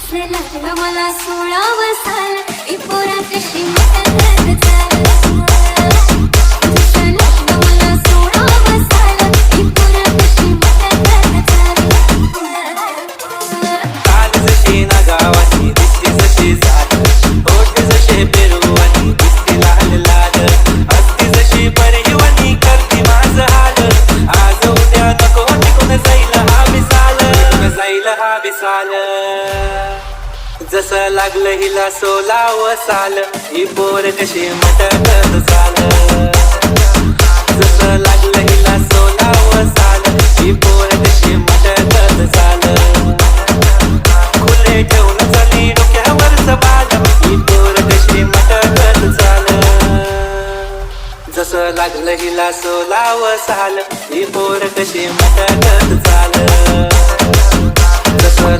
जसं लागलं मला 16 साल ही पोरा कशी मटकत चाल जसं लागलं मला 16 साल ही पोरा कशी मटकत चाल काल जशी ना गावाची दिसती जशी झाड ओठ जसे पेरुवानी दिसती लाल लाल असती जशी परिवानी करती माझं हाल आज उद्या नको टिकून जाईल हा विसाल जसं लागलं हिला 16 साल ही पोर कशी मटकत चाल जसं लागलं हिला 16 साल ही पोर कशी मटकत चाल खुले ठेवून चाली डोक्यावरच बाल ही पोर कशी मटकत चाल जसं लागलं हिला 16 साल ही पोर कशी मटकत चाल जसं